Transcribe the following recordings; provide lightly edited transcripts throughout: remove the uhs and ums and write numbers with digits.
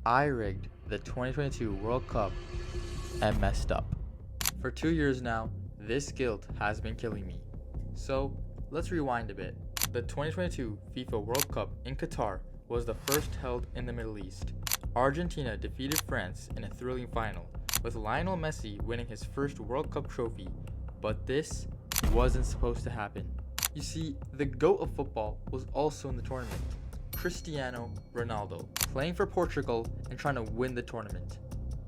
I rigged the 2022 World Cup and messed up. For 2 years now, this guilt has been killing me. So, let's rewind a bit. The 2022 FIFA World Cup in Qatar was the first held in the Middle East. Argentina defeated France in a thrilling final, with Lionel Messi winning his first World Cup trophy. But this wasn't supposed to happen. You see, the GOAT of football was also in the tournament, Cristiano Ronaldo, playing for Portugal and trying to win the tournament.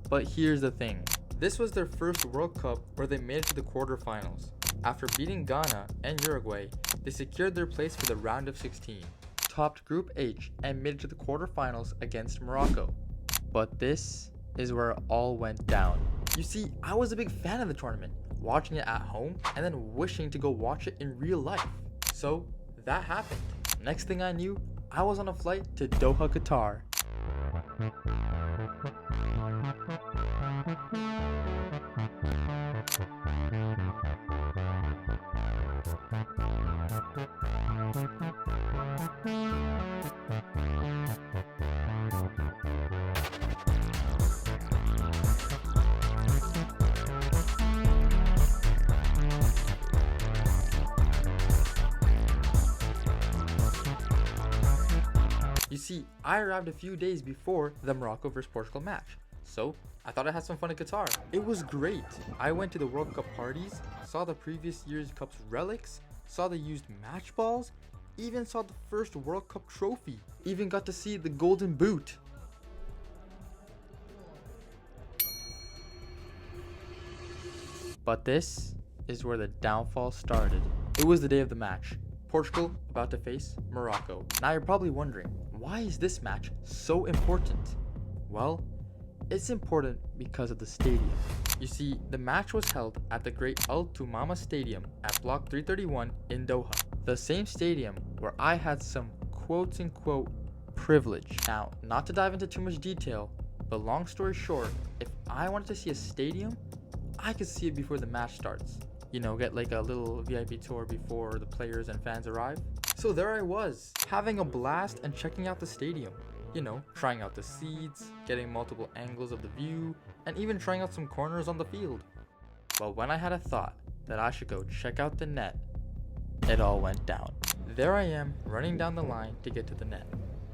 But here's the thing. This was their first World Cup where they made it to the quarterfinals. After beating Ghana and Uruguay, they secured their place for the round of 16, topped Group H, and made it to the quarterfinals against Morocco. But this is where it all went down. You see, I was a big fan of the tournament, watching it at home and then wishing to go watch it in real life. So that happened. Next thing I knew, I was on a flight to Doha, Qatar. You see, I arrived a few days before the Morocco vs Portugal match, so I thought I had some fun in Qatar. It was great. I went to the World Cup parties, saw the previous year's Cup's relics, saw the used match balls, even saw the first World Cup trophy, even got to see the golden boot. But this is where the downfall started. It was the day of the match. Portugal about to face Morocco. Now you're probably wondering, why is this match so important? Well, it's important because of the stadium. You see, the match was held at the Great Al Tumama Stadium at Block 331 in Doha, the same stadium where I had some quote-unquote privilege. Now, not to dive into too much detail, but long story short, if I wanted to see a stadium, I could see it before the match starts. You know, get like a little VIP tour before the players and fans arrive. So there I was, having a blast and checking out the stadium. You know, trying out the seats, getting multiple angles of the view, and even trying out some corners on the field. But when I had a thought that I should go check out the net, it all went down. There I am, running down the line to get to the net.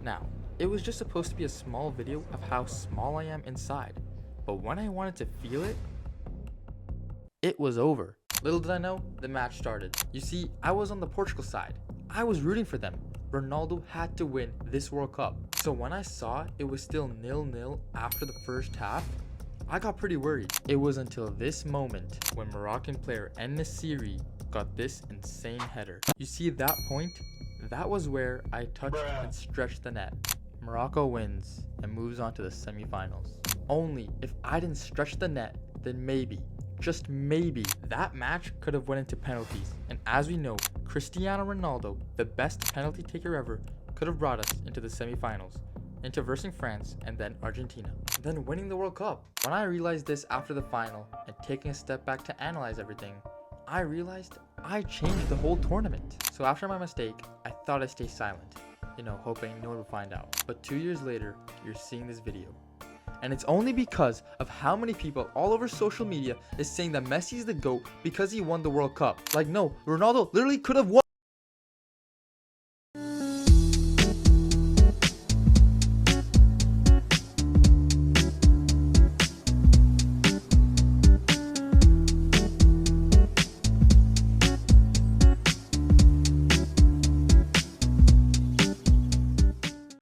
Now, it was just supposed to be a small video of how small I am inside, but when I wanted to feel it, it was over. Little did I know, the match started. You see, I was on the Portugal side. I was rooting for them. Ronaldo had to win this World Cup. So when I saw it was still 0-0 after the first half, I got pretty worried. It was until this moment when Moroccan player En-Nesyri got this insane header. You see that point? That was where I touched and stretched the net. Morocco wins and moves on to the semifinals. Only if I didn't stretch the net, then maybe, just maybe, that match could have went into penalties. And as we know, Cristiano Ronaldo, the best penalty taker ever, could have brought us into the semifinals, into versing France and then Argentina, then winning the World Cup. When I realized this after the final and taking a step back to analyze everything, I realized I changed the whole tournament. So after my mistake, I thought I'd stay silent, you know, hoping no one would find out. But 2 years later, you're seeing this video. And it's only because of how many people all over social media is saying that Messi is the GOAT because he won the World Cup. Like, no, Ronaldo literally could have won.